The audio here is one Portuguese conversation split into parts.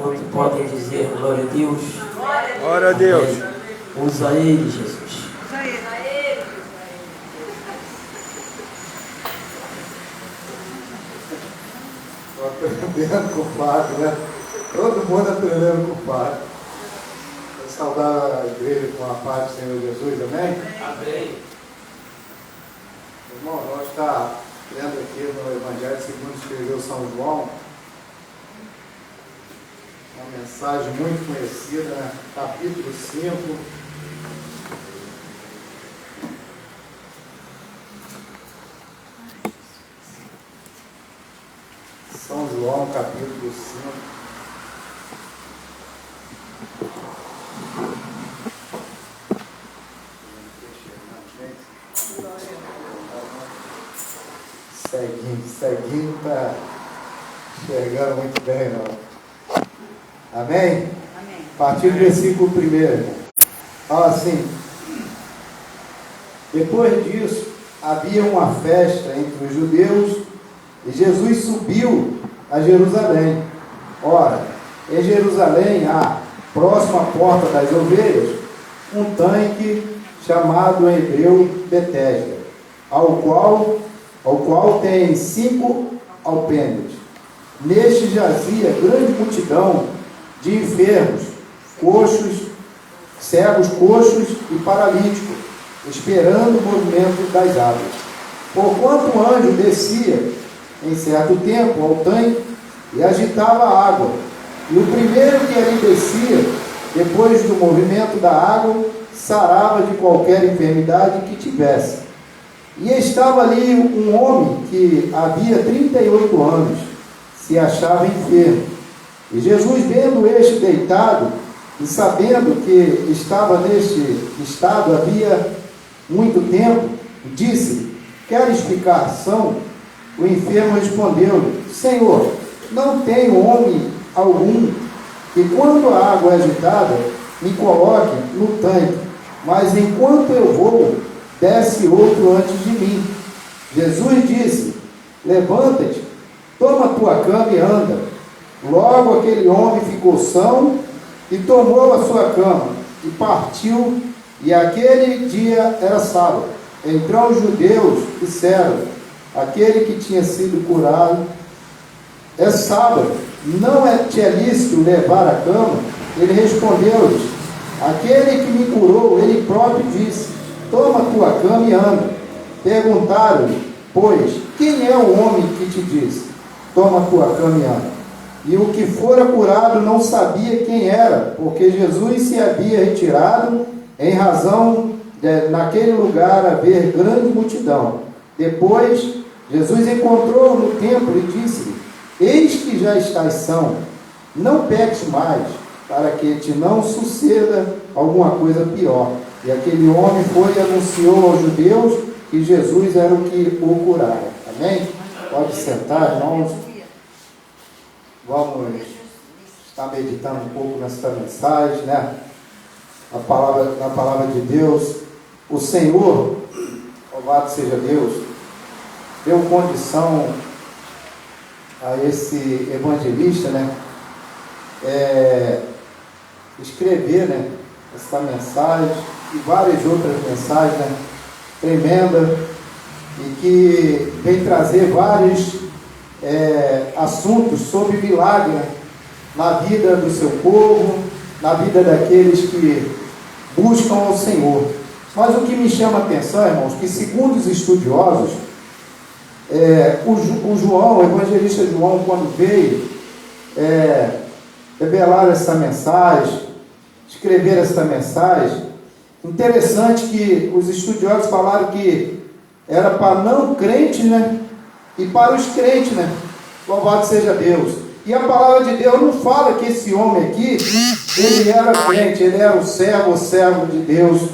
Quantos podem dizer glória a Deus? Glória a Deus. Usa ele, Jesus. Aprendendo com o Fábio, né? Todo mundo aprendendo com o Fábio. Vou saudar a igreja com a paz do Senhor Jesus, amém? Amém. Irmão, nós estamos lendo aqui no Evangelho segundo escreveu São João, uma mensagem muito conhecida, né? Capítulo 5. São João, capítulo 5. Ceguinho está enxergando muito bem, não. Amém? Amém. A partir do versículo 1. Fala assim: depois disso, havia uma festa entre os judeus e Jesus subiu a Jerusalém. Ora, em Jerusalém há, próximo à porta das ovelhas, um tanque chamado em hebreu Betesda, ao qual tem 5 alpendres. Neste jazia grande multidão de enfermos, coxos, cegos, coxos e paralíticos, esperando o movimento das águas. Porquanto um anjo descia em certo tempo ao tanque e agitava a água, e o primeiro que ali descia, depois do movimento da água, sarava de qualquer enfermidade que tivesse. E estava ali um homem que havia 38 anos, se achava enfermo. E Jesus, vendo este deitado, e sabendo que estava neste estado havia muito tempo, disse: queres ficação? O enfermo respondeu: Senhor, não tenho homem algum que, quando a água é agitada, me coloque no tanque, mas enquanto eu vou, desce outro antes de mim. Jesus disse: levanta-te, toma a tua cama e anda. Logo aquele homem ficou são e tomou a sua cama e partiu. E aquele dia era sábado. Então os judeus disseram: aquele que tinha sido curado, é sábado, não te é lícito levar a cama? Ele respondeu-lhes: aquele que me curou, ele próprio disse: toma a tua cama e anda. Perguntaram-lhe, pois, quem é o homem que te disse: toma a tua cama e anda? E o que fora curado não sabia quem era, porque Jesus se havia retirado, em razão de naquele lugar haver grande multidão. Depois, Jesus encontrou no templo e disse-lhe: eis que já estás são, não peques mais, para que te não suceda alguma coisa pior. E aquele homem foi e anunciou aos judeus que Jesus era o que o curara. Amém? Pode sentar, irmãos. Vamos estar meditando um pouco nessa mensagem, né? Na palavra de Deus. O Senhor, louvado seja Deus, deu condição a esse evangelista, né? Escrever, né? Essa mensagem e várias outras mensagens, né? Tremenda, e que vem trazer vários assuntos sobre milagre, né? Na vida do seu povo, na vida daqueles que buscam ao Senhor. Mas o que me chama a atenção, irmãos, que segundo os estudiosos, o João, o evangelista João, quando veio revelar essa mensagem, escrever essa mensagem, interessante que os estudiosos falaram que era para não crentes, né? E para os crentes, né? Louvado seja Deus. E a palavra de Deus não fala que esse homem aqui, ele era crente, ele era o servo de Deus,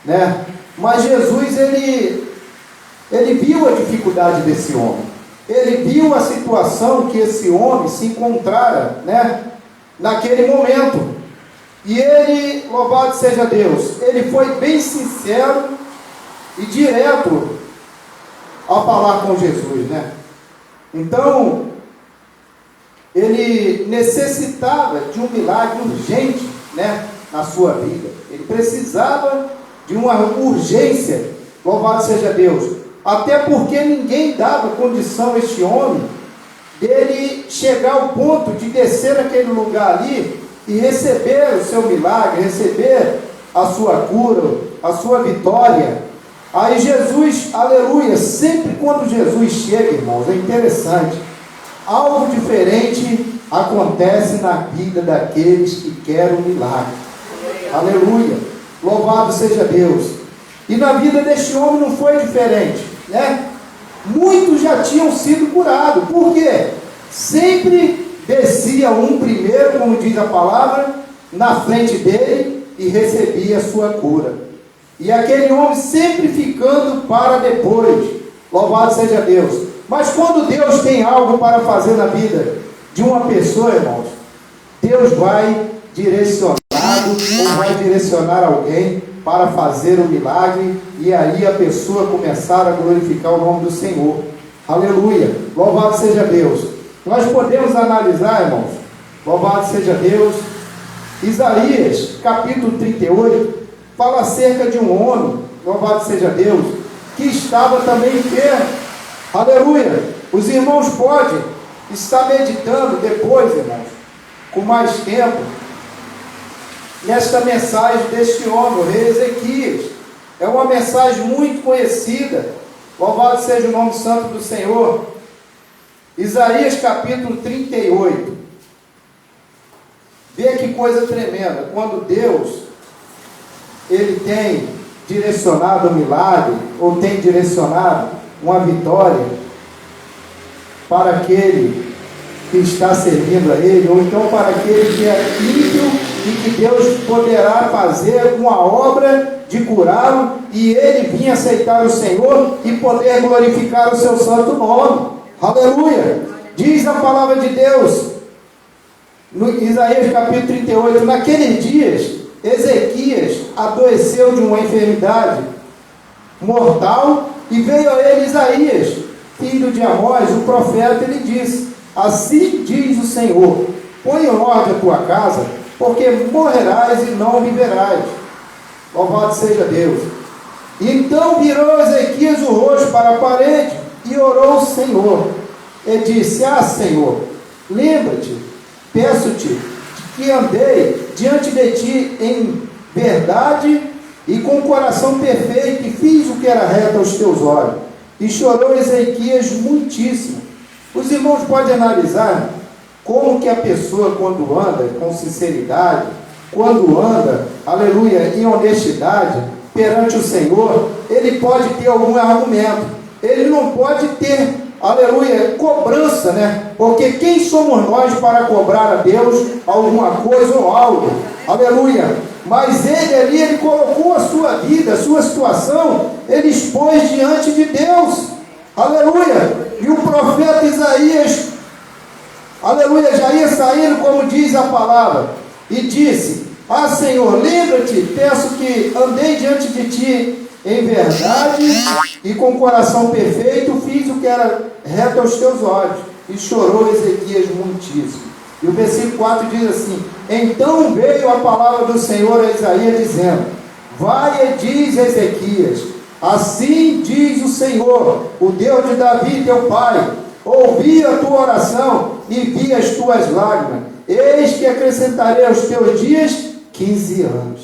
né? Mas Jesus, ele viu a dificuldade desse homem. Ele viu a situação que esse homem se encontrara, né? Naquele momento. E ele, louvado seja Deus, ele foi bem sincero e direto ao falar com Jesus, né? Então, ele necessitava de um milagre urgente, né, na sua vida. Ele precisava de uma urgência, louvado seja Deus, até porque ninguém dava condição a este homem dele chegar ao ponto de descer naquele lugar ali e receber o seu milagre, receber a sua cura, a sua vitória. Aí Jesus, aleluia, sempre quando Jesus chega, irmãos, é interessante, algo diferente acontece na vida daqueles que querem um milagre. Aleluia, louvado seja Deus. E na vida deste homem não foi diferente, né? Muitos já tinham sido curados. Por quê? Sempre descia um primeiro, como diz a palavra, na frente dele e recebia a sua cura. E aquele homem sempre ficando para depois. Louvado seja Deus. Mas quando Deus tem algo para fazer na vida de uma pessoa, irmãos, Deus vai ou vai direcionar alguém para fazer o milagre, e aí a pessoa começar a glorificar o nome do Senhor. Aleluia, louvado seja Deus. Nós podemos analisar, irmãos, louvado seja Deus, Isaías capítulo 38 fala acerca de um homem, louvado seja Deus, que estava também enfermo. Aleluia. Os irmãos podem estar meditando depois, irmãos, com mais tempo, nesta mensagem deste homem, o rei Ezequias. É uma mensagem muito conhecida. Louvado seja o nome santo do Senhor. Isaías capítulo 38. Vê que coisa tremenda. Quando Deus, Ele tem direcionado um milagre, ou tem direcionado uma vitória para aquele que está servindo a Ele, ou então para aquele que é ímpio, e que Deus poderá fazer uma obra de curá-lo, e ele vir aceitar o Senhor e poder glorificar o seu santo nome. Aleluia! Diz a palavra de Deus, no Isaías capítulo 38, naqueles dias, Ezequias adoeceu de uma enfermidade mortal, e veio a ele Isaías, filho de Amós, o profeta, e lhe disse: assim diz o Senhor, põe em ordem a tua casa, porque morrerás e não viverás. Louvado seja Deus. Então virou Ezequias o rosto para a parede e orou ao Senhor. E disse: ah, Senhor, lembra-te, peço-te, que andei diante de ti em verdade e com coração perfeito, e fiz o que era reto aos teus olhos. E chorou Ezequias muitíssimo. Os irmãos podem analisar como que a pessoa, quando anda com sinceridade, quando anda, aleluia, em honestidade perante o Senhor, ele pode ter algum argumento. Ele não pode ter, aleluia, cobrança, né? Porque quem somos nós para cobrar a Deus alguma coisa ou algo? Aleluia. Mas ele ali, ele colocou a sua vida, a sua situação, ele expôs diante de Deus. Aleluia. E o profeta Isaías, aleluia, já ia saindo, como diz a palavra, e disse: ah, Senhor, lembra-te, peço que andei diante de ti em verdade e com coração perfeito, fiz o que era reto aos teus olhos. E chorou Ezequias muitíssimo. E o versículo 4 diz assim: então veio a palavra do Senhor a Isaías, dizendo: vai e diz a Ezequias: assim diz o Senhor, o Deus de Davi teu pai, ouvi a tua oração e vi as tuas lágrimas, eis que acrescentarei aos teus dias 15 anos.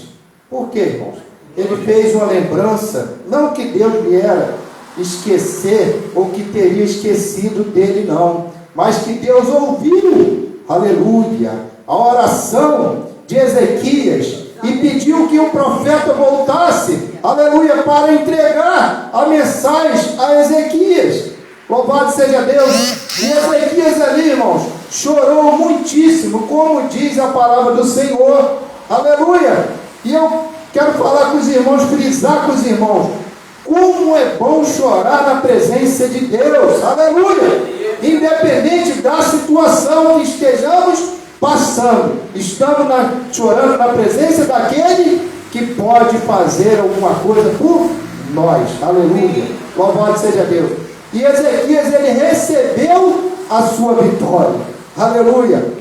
Por quê, irmãos? Ele fez uma lembrança, não que Deus viera esquecer, ou que teria esquecido dele, não, mas que Deus ouviu, aleluia, a oração de Ezequias, e pediu que o profeta voltasse, aleluia, para entregar a mensagem a Ezequias. Louvado seja Deus. E Ezequias ali, irmãos, chorou muitíssimo, como diz a palavra do Senhor. Aleluia. E eu quero falar com os irmãos, frisar com os irmãos, como é bom chorar na presença de Deus. Aleluia. Independente da situação que estejamos passando, estamos chorando na presença daquele que pode fazer alguma coisa por nós. Aleluia. Louvado seja Deus. E Ezequias, ele recebeu a sua vitória. Aleluia.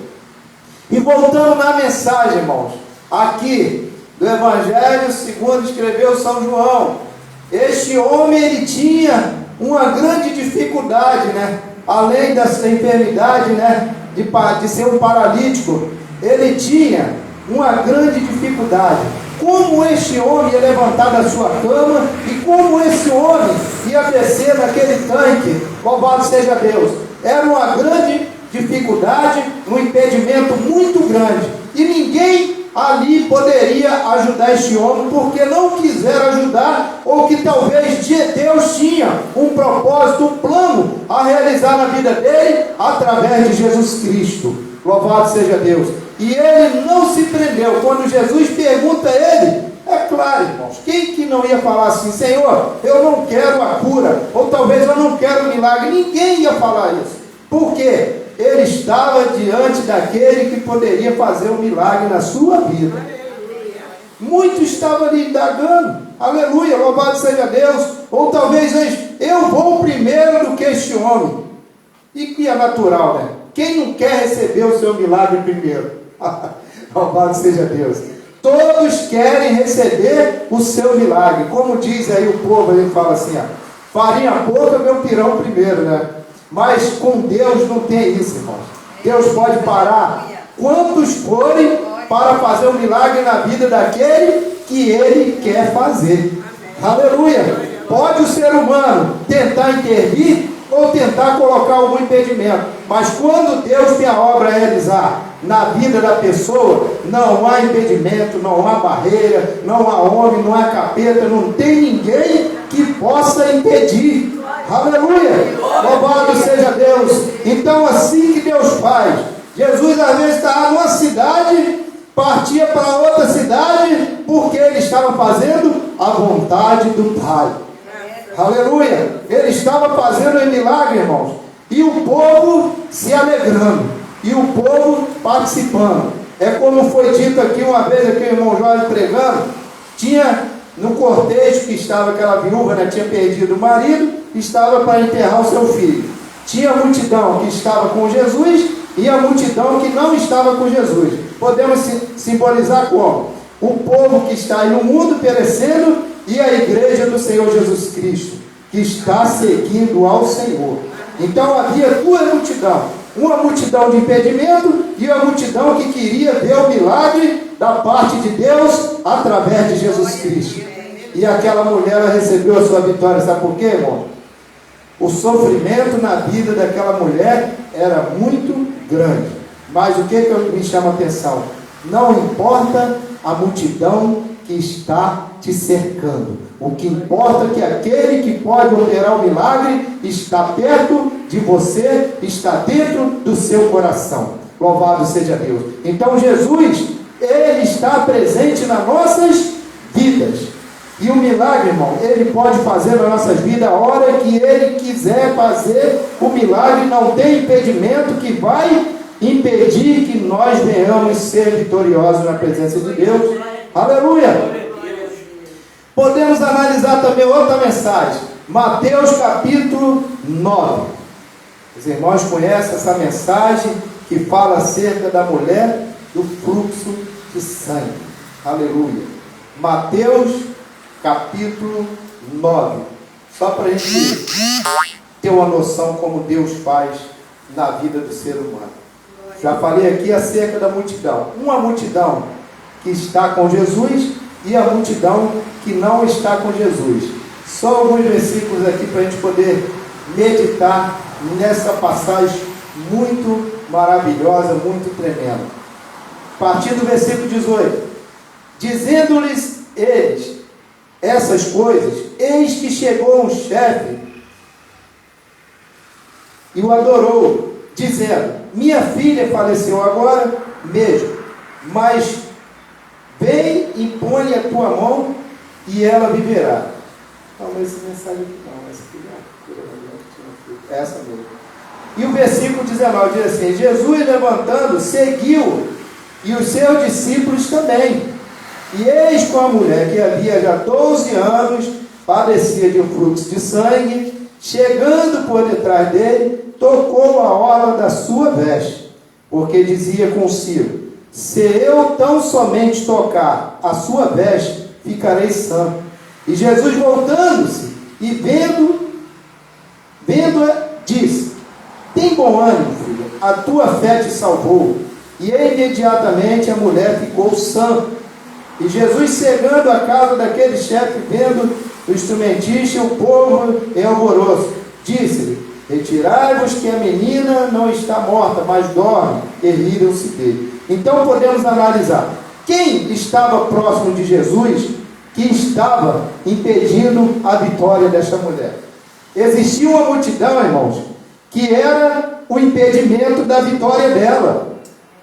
E voltando na mensagem, irmãos, aqui do Evangelho segundo escreveu São João, este homem, ele tinha uma grande dificuldade, né? Além dessa enfermidade, né? De ser um paralítico, ele tinha uma grande dificuldade. Como este homem ia levantar da sua cama e como esse homem ia descer naquele tanque, louvado seja Deus. Era uma grande dificuldade, um impedimento muito grande. E ninguém ali poderia ajudar este homem, porque não quiseram ajudar, ou que talvez Deus tinha um propósito, um plano a realizar na vida dele, através de Jesus Cristo. Louvado seja Deus. E ele não se prendeu. Quando Jesus pergunta a ele, é claro, irmãos, quem que não ia falar assim, Senhor, eu não quero a cura, ou talvez eu não quero o milagre? Ninguém ia falar isso. Por quê? Ele estava diante daquele que poderia fazer um milagre na sua vida. Muito estava ali indagando. Aleluia, louvado seja Deus. Ou talvez eu vou primeiro do que este homem. E que é natural, né? Quem não quer receber o seu milagre primeiro? Louvado seja Deus. Todos querem receber o seu milagre. Como diz aí o povo, ele fala assim, ó, farinha pouca, meu pirão primeiro, né? Mas com Deus não tem isso, irmãos. Deus pode parar quantos forem para fazer um milagre na vida daquele que Ele quer fazer. Aleluia! Pode o ser humano tentar intervir ou tentar colocar algum impedimento, mas quando Deus tem a obra a realizar na vida da pessoa, não há impedimento, não há barreira, não há homem, não há capeta, não tem ninguém que possa impedir. Aleluia! Louvado seja Deus! Então assim que Deus faz. Jesus às vezes estava numa cidade, partia para outra cidade, porque ele estava fazendo a vontade do Pai. Aleluia! Ele estava fazendo um milagre, irmãos, e o povo se alegrando, e o povo participando. É como foi dito aqui uma vez, aqui o irmão Jorge pregando, tinha no cortejo que estava aquela viúva, né, tinha perdido o marido, estava para enterrar o seu filho. Tinha a multidão que estava com Jesus e a multidão que não estava com Jesus. Podemos simbolizar como? O povo que está aí no mundo perecendo e a igreja do Senhor Jesus Cristo, que está seguindo ao Senhor. Então havia duas multidões, uma multidão de impedimento e uma multidão que queria ver o milagre da parte de Deus através de Jesus Cristo. E aquela mulher, ela recebeu a sua vitória. Sabe por quê, irmão? O sofrimento na vida daquela mulher era muito grande. Mas o que me chama a atenção? Não importa a multidão que está te cercando. O que importa é que aquele que pode operar o milagre está perto de você, está dentro do seu coração. Louvado seja Deus. Então Jesus, Ele está presente nas nossas vidas. E o milagre, irmão, Ele pode fazer nas nossas vidas a hora que Ele quiser fazer o milagre. Não tem impedimento que vai impedir que nós venhamos ser vitoriosos na presença de Deus. Aleluia! Podemos analisar também outra mensagem. Mateus capítulo 9. Os irmãos conhecem essa mensagem que fala acerca da mulher do fluxo de sangue. Aleluia! Mateus capítulo 9. Só para a gente ter uma noção como Deus faz na vida do ser humano. Já falei aqui acerca da multidão. Uma multidão que está com Jesus e a multidão que não está com Jesus. Só alguns versículos aqui para a gente poder meditar nessa passagem muito maravilhosa, muito tremenda. A partir do versículo 18. Dizendo-lhes eles essas coisas, eis que chegou um chefe e o adorou, dizendo: minha filha faleceu agora mesmo, mas vem e põe a tua mão e ela viverá. Não, mas essa mensagem aqui não, essa aqui não. Essa mesmo. E o versículo 19 diz assim: Jesus levantando, seguiu, e os seus discípulos também. E eis com a mulher que havia já 12 anos, padecia de um fluxo de sangue, chegando por detrás dele, tocou a orla da sua veste, porque dizia consigo: se eu tão somente tocar a sua veste, ficarei sã. E Jesus, voltando-se e vendo-a, disse: tem bom ânimo, filho, a tua fé te salvou. E imediatamente a mulher ficou sã. E Jesus, chegando à casa daquele chefe, vendo o instrumentista e o povo em alvoroço, disse-lhe: retirai-vos, que a menina não está morta, mas dorme. E riram-se dele. Então podemos analisar quem estava próximo de Jesus que estava impedindo a vitória desta mulher. Existia uma multidão, irmãos, que era o impedimento da vitória dela,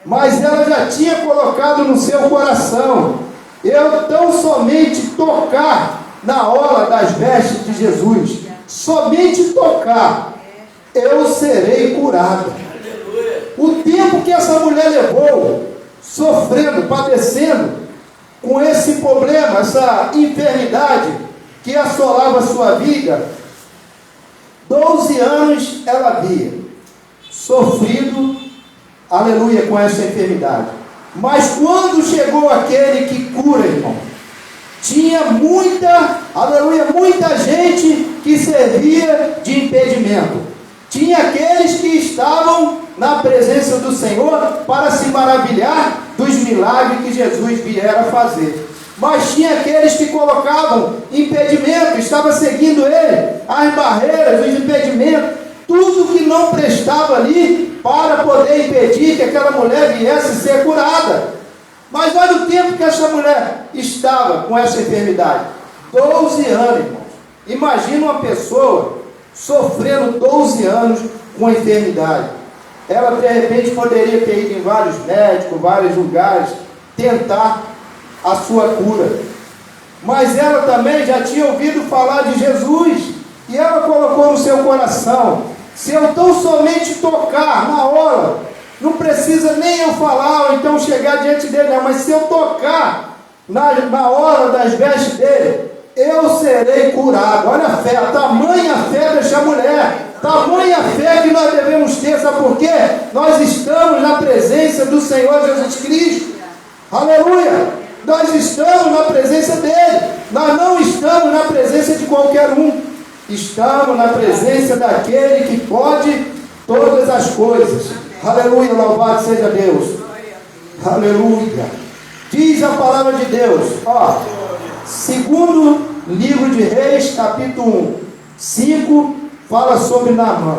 mas ela já tinha colocado no seu coração: eu tão somente tocar na orla das vestes de Jesus, somente tocar, eu serei curado. O tempo que essa mulher levou sofrendo, padecendo com esse problema, essa enfermidade que assolava a sua vida, 12 anos ela havia sofrido, aleluia, com essa enfermidade. Mas quando chegou aquele que cura, irmão, tinha muita, aleluia, muita gente que servia de impedimento. Tinha aqueles que estavam na presença do Senhor para se maravilhar dos milagres que Jesus viera fazer. Mas tinha aqueles que colocavam impedimento, estavam seguindo ele, as barreiras, os impedimentos, tudo que não prestava ali para poder impedir que aquela mulher viesse ser curada. Mas olha o tempo que essa mulher estava com essa enfermidade: 12 anos, irmãos. Imagina uma pessoa sofrendo 12 anos com a enfermidade. Ela de repente poderia ter ido em vários médicos, vários lugares, tentar a sua cura. Mas ela também já tinha ouvido falar de Jesus, e ela colocou no seu coração: se eu tão somente tocar na hora, não precisa nem eu falar ou então chegar diante dele, não, mas se eu tocar na hora das vestes dele, eu serei curado. Olha a fé, a tamanha fé desta mulher, tamanha fé que nós devemos ter. Sabe por quê? Nós estamos na presença do Senhor Jesus Cristo, aleluia. Nós estamos na presença dele, nós não estamos na presença de qualquer um, estamos na presença daquele que pode todas as coisas. Aleluia, louvado seja Deus. Aleluia. Diz a palavra de Deus, ó, segundo livro de Reis, capítulo 5, fala sobre Naamã.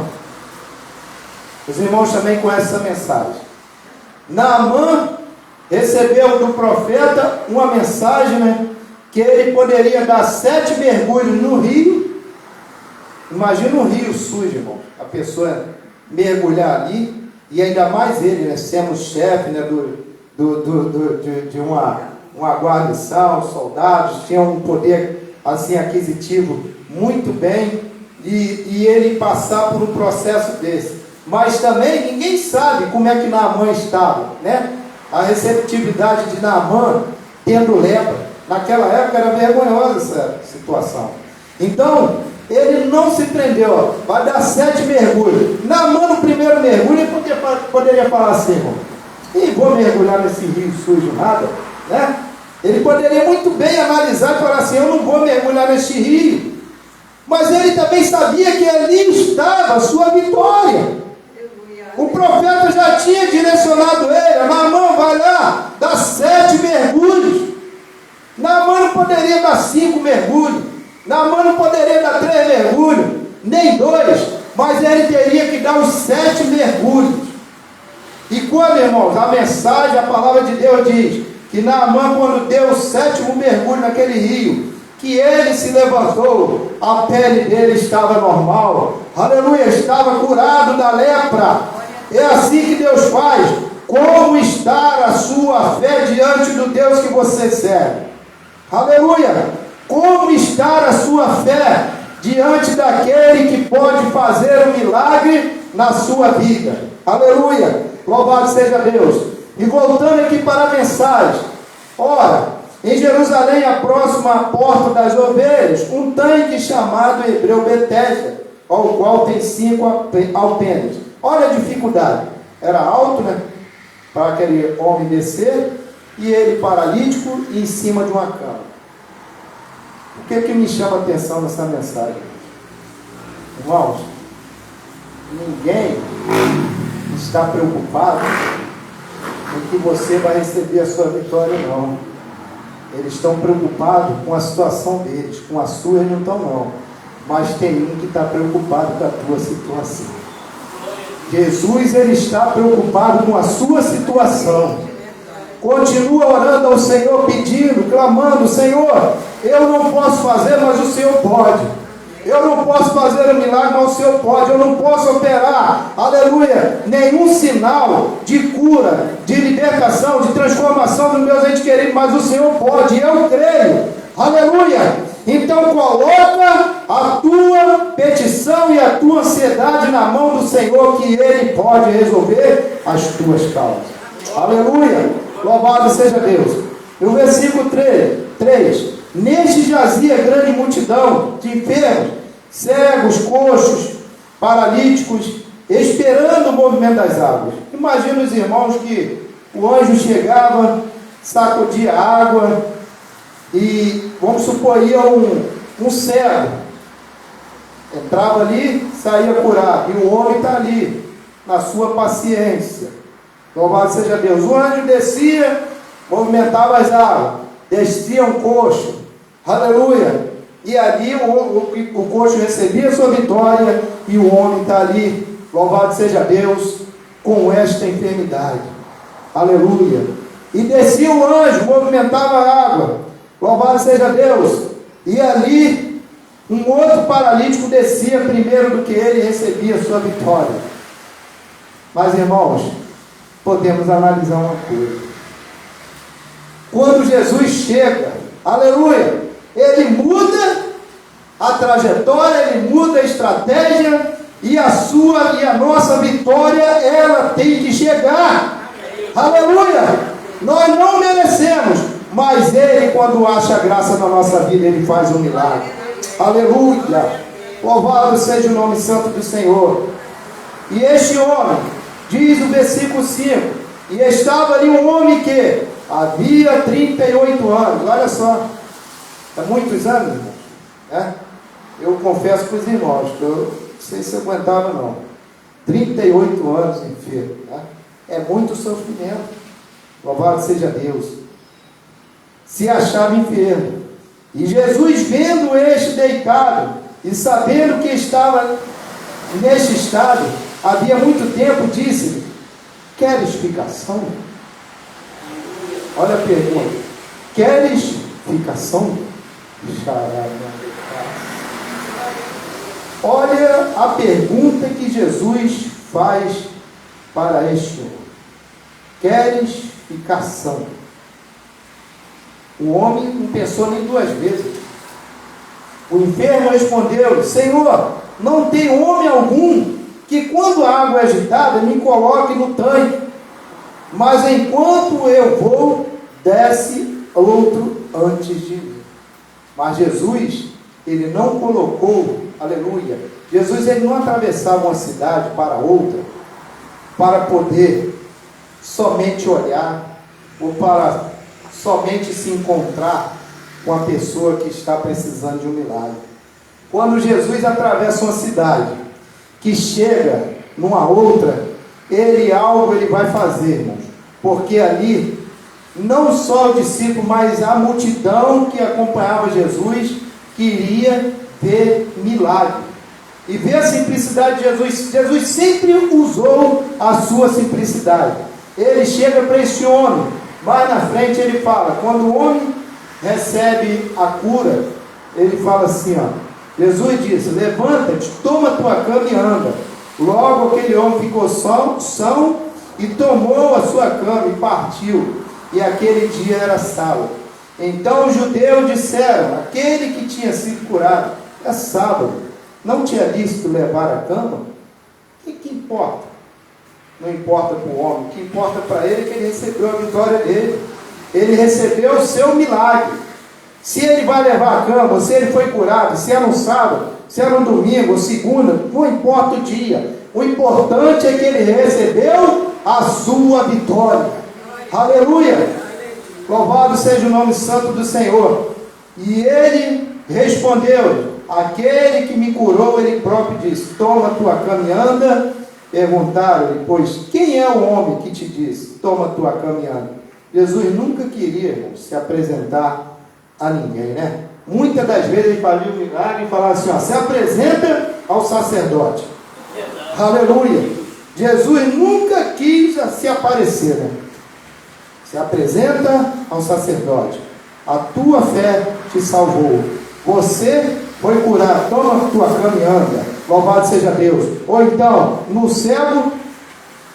Os irmãos também conhecem essa mensagem. Naamã recebeu do profeta uma mensagem, né, que ele poderia dar 7 mergulhos no rio. Imagina um rio sujo, irmão, a pessoa mergulhar ali, e ainda mais ele, né, sendo chefe, né, de uma guarnição, soldados, tinha um poder assim aquisitivo muito bem, e ele passar por um processo desse. Mas também ninguém sabe como é que Naamã estava, né? A receptividade de Naamã tendo lepra. Naquela época era vergonhosa essa situação. Então, ele não se prendeu, ó, vai dar 7 mergulhos. Naamã, no primeiro mergulho, ele poderia falar assim: irmão, e vou mergulhar nesse rio sujo nada, né? Ele poderia muito bem analisar e falar assim: eu não vou mergulhar nesse rio. Mas ele também sabia que ali estava a sua vitória. O profeta já tinha direcionado ele: Naamã, vai lá, dá 7 mergulhos. Naamã não poderia dar 5 mergulhos, Naamã não poderia dar 3 mergulhos, nem 2, mas ele teria que dar os 7 mergulhos. E quando, irmãos, a mensagem, a palavra de Deus diz que Naamã, quando deu o 7º mergulho naquele rio, que ele se levantou, a pele dele estava normal, aleluia, estava curado da lepra. É assim que Deus faz. Como está a sua fé diante do Deus que você serve? Aleluia. Como está a sua fé diante daquele que pode fazer um milagre na sua vida? Aleluia. Louvado seja Deus. E voltando aqui para a mensagem. Ora, em Jerusalém, a próxima porta das ovelhas, um tanque chamado hebreu Betesda, ao qual tem 5 alpenas. Olha a dificuldade. Era alto, né? para aquele homem descer, e ele paralítico e em cima de uma cama. O que me chama a atenção nessa mensagem? Irmãos, ninguém está preocupado em que você vai receber a sua vitória, não. Eles estão preocupados com a situação deles, com a sua eles não estão, não. Mas tem um que está preocupado com a tua situação. Jesus, ele está preocupado com a sua situação. Continua orando ao Senhor, pedindo, clamando: Senhor, eu não posso fazer, mas o Senhor pode. Eu não posso fazer um milagre, mas o Senhor pode. Eu não posso operar, aleluia, nenhum sinal de cura, de libertação, de transformação dos meus entes queridos, mas o Senhor pode. Eu creio, aleluia. Então coloca a tua petição e a tua ansiedade na mão do Senhor, que Ele pode resolver as tuas causas. Aleluia, louvado seja Deus. No versículo 3: neste jazia grande multidão de enfermos, cegos, coxos, paralíticos, esperando o movimento das águas. Imagina os irmãos que o anjo chegava, sacudia a água, e vamos supor, ia um cego, entrava ali, saía curado, e o homem está ali, na sua paciência. Louvado seja Deus. O anjo descia, movimentava as águas, descia um coxo, aleluia, e ali o coxo recebia a sua vitória, e o homem está ali, louvado seja Deus, com esta enfermidade, aleluia. E descia o anjo, movimentava a água, louvado seja Deus, e ali um outro paralítico descia primeiro do que ele e recebia a sua vitória. Mas irmãos, podemos analisar uma coisa: quando Jesus chega, aleluia, Ele muda a trajetória, Ele muda a estratégia, e a nossa vitória, ela tem que chegar, aleluia. Nós não merecemos, mas Ele, quando acha graça na nossa vida, Ele faz um milagre, aleluia, louvado seja o nome santo do Senhor. E este homem, diz o versículo 5, e estava ali um homem que havia 38 anos, olha só, é muitos anos, irmãos, né? Eu confesso para os irmãos, que eu não sei se aguentava não, 38 anos enfermo, né? É muito sofrimento, louvado seja Deus. Se achava enfermo, e Jesus, vendo este deitado, e sabendo que estava neste estado havia muito tempo, disse-lhe: queres ficação? Olha a pergunta: queres ficação? Olha a pergunta que Jesus faz para este homem: queres ficação? O homem não pensou nem duas vezes. O enfermo respondeu: Senhor, não tem homem algum que, quando a água é agitada, me coloque no tanque, mas enquanto eu vou, desce outro antes de mim. Mas Jesus, Ele não colocou, aleluia, Jesus, Ele não atravessava uma cidade para outra, para poder somente olhar, ou para somente se encontrar com a pessoa que está precisando de um milagre. Quando Jesus atravessa uma cidade, que chega numa outra, algo ele vai fazer, irmãos, porque ali, não só o discípulo, mas a multidão que acompanhava Jesus, queria ver milagre, e ver a simplicidade de Jesus. Jesus sempre usou a sua simplicidade. Ele chega para esse homem, mais na frente ele fala, quando o homem recebe a cura, ele fala assim, ó, Jesus disse: levanta-te, toma tua cama e anda. Logo aquele homem ficou são e tomou a sua cama e partiu. E aquele dia era sábado. Então os judeus disseram: aquele que tinha sido curado, é sábado, não tinha lícito levar a cama? O que importa? Não importa para o homem, o que importa para ele é que ele recebeu a vitória dele, ele recebeu o seu milagre. Se ele vai levar a cama, se ele foi curado, se era um sábado, se era um domingo ou segunda, não importa o dia, o importante é que ele recebeu a sua vitória. Aleluia! Louvado seja o nome santo do Senhor. E ele respondeu: aquele que me curou, ele próprio disse: toma tua cama e anda. Perguntaram-lhe, pois, quem é o homem que te disse: toma tua cama e anda? Jesus nunca queria, irmãos, se apresentar a ninguém, né? Muitas das vezes ele fazia o milagre e falava assim, ó, se apresenta ao sacerdote. Aleluia! Jesus nunca quis se aparecer, né? Se apresenta ao sacerdote. A tua fé te salvou. Você foi curado. Toma a tua cama e anda. Louvado seja Deus. Ou então, no cego,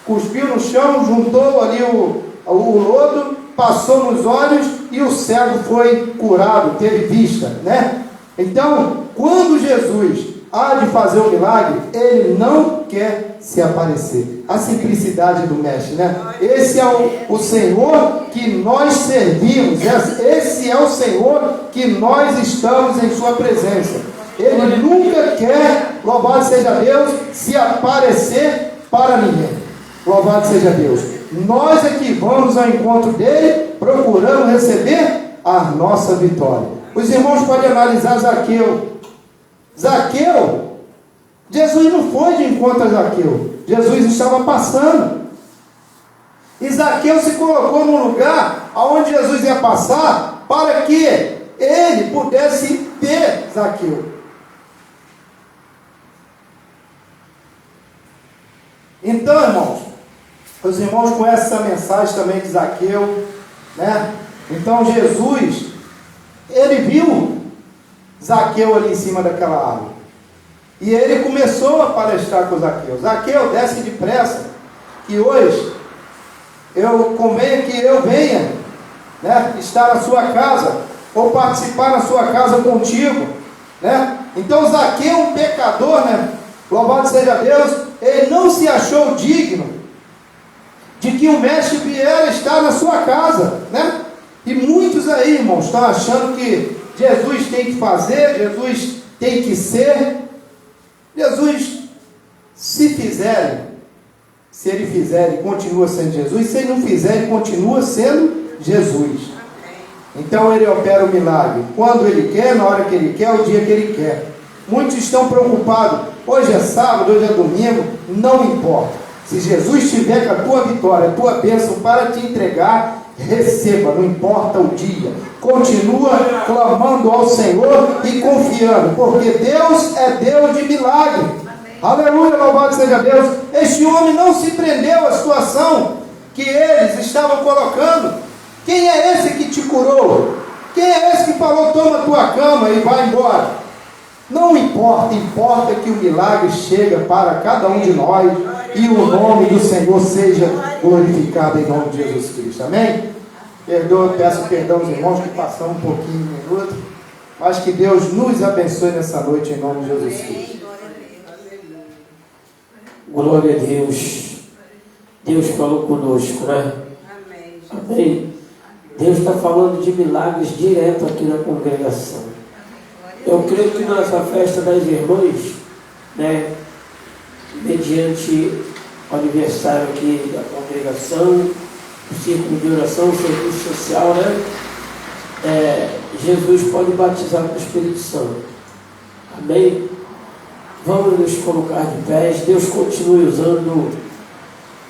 cuspiu no chão, juntou ali o lodo, passou nos olhos e o cego foi curado, teve vista, né? Então, quando Jesus há de fazer o milagre, ele não quer se aparecer. A simplicidade do mestre, né? Esse é o Senhor que nós servimos. Esse é o Senhor que nós estamos em sua presença. Ele nunca quer, louvado seja Deus, se aparecer para ninguém. Louvado seja Deus. Nós é que vamos ao encontro dele, procurando receber a nossa vitória. Os irmãos podem analisar Zaqueu. Zaqueu, Jesus não foi de encontro a Zaqueu. Jesus estava passando. E Zaqueu se colocou num lugar onde Jesus ia passar para que ele pudesse ver Zaqueu. Então, irmãos, os irmãos conhecem essa mensagem também de Zaqueu, né? Então Jesus, ele viu Zaqueu ali em cima daquela árvore. E ele começou a palestrar com Zaqueu. Zaqueu, desce depressa, que hoje convém que eu venha, né, estar na sua casa, ou participar na sua casa contigo, né? Então Zaqueu, um pecador, né? Louvado seja Deus, ele não se achou digno de que o mestre vier estar na sua casa, né? E muitos aí, irmãos, estão achando que Jesus tem que fazer, Jesus tem que ser. Jesus, se ele fizer, ele continua sendo Jesus. Se ele não fizer, ele continua sendo Jesus. Então ele opera o milagre quando ele quer, na hora que ele quer, o dia que ele quer. Muitos estão preocupados. Hoje é sábado, hoje é domingo, não importa. Se Jesus estiver com a tua vitória, a tua bênção para te entregar, receba, não importa o dia. Continua clamando ao Senhor e confiando, porque Deus é Deus de milagre. Aleluia, louvado seja Deus. Este homem não se prendeu à situação que eles estavam colocando. Quem é esse que te curou? Quem é esse que falou, toma tua cama e vai embora? Não importa, importa que o milagre chega para cada um de nós e o nome do Senhor seja glorificado em nome de Jesus Cristo. Amém? Peço perdão aos irmãos que passamos um pouquinho de minuto, mas que Deus nos abençoe nessa noite em nome de Jesus Cristo. Glória a Deus. Deus falou conosco, né? Amém. Deus está falando de milagres direto aqui na congregação. Eu creio que nossa festa das irmãs, né, mediante o aniversário aqui da congregação, o círculo de oração, o serviço social, né, Jesus pode batizar com o Espírito Santo. Amém? Vamos nos colocar de pés. Deus continue usando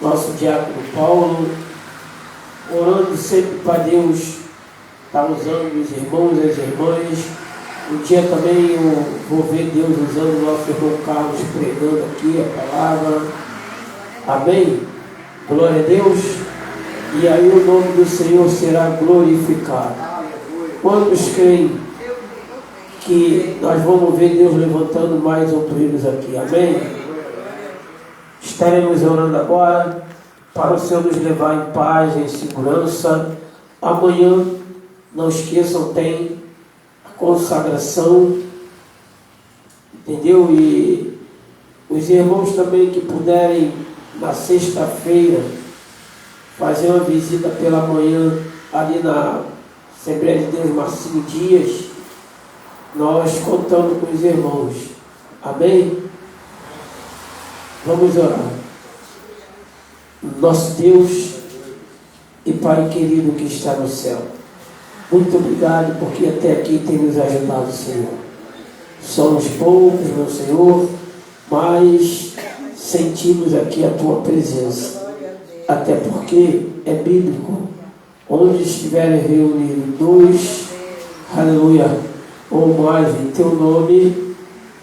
nosso diácono Paulo, orando sempre para Deus estar usando os irmãos e as irmãs. Um dia também eu vou ver Deus usando o nosso irmão Carlos pregando aqui a palavra. Amém? Glória a Deus. E aí o nome do Senhor será glorificado. Quantos creem que nós vamos ver Deus levantando mais obreiros aqui? Amém? Estaremos orando agora para o Senhor nos levar em paz, em segurança. Amanhã, não esqueçam, tem consagração, entendeu? E os irmãos também que puderem na sexta-feira fazer uma visita pela manhã ali na Assembleia de Deus Marcinho Dias, nós contamos com os irmãos. Amém? Vamos orar. nosso Deus e Pai querido que está no céu. Muito obrigado porque até aqui tem nos ajudado, Senhor. Somos poucos, meu Senhor, mas sentimos aqui a Tua presença. Até porque é bíblico. Onde estiverem reunidos dois, aleluia, ou mais em Teu nome,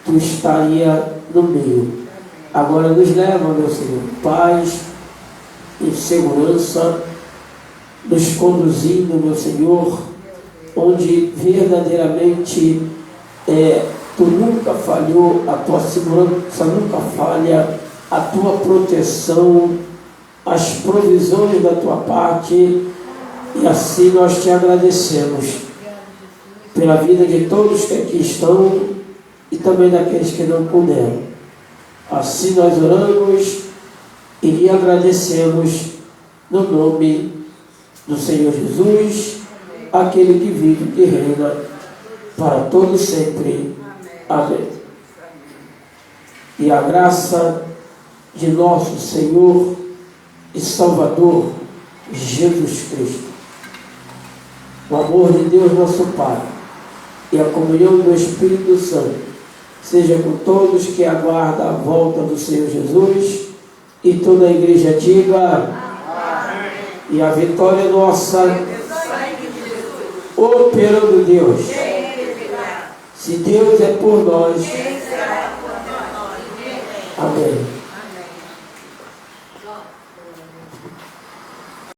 Tu estaria no meio. Agora nos leva, meu Senhor, paz e segurança, nos conduzindo, meu Senhor, onde verdadeiramente Tu nunca falhou, a Tua segurança nunca falha, a Tua proteção, as provisões da Tua parte, e assim nós Te agradecemos pela vida de todos que aqui estão e também daqueles que não puderam. Assim nós oramos e lhe agradecemos no nome do Senhor Jesus, aquele que vive e que reina para todo sempre. Amém. E a graça de nosso Senhor e Salvador Jesus Cristo, o amor de Deus nosso Pai e a comunhão do Espírito Santo seja com todos que aguardam a volta do Senhor Jesus, e toda a igreja diga amém. E a vitória nossa operando Deus. Se Deus é por nós, amém.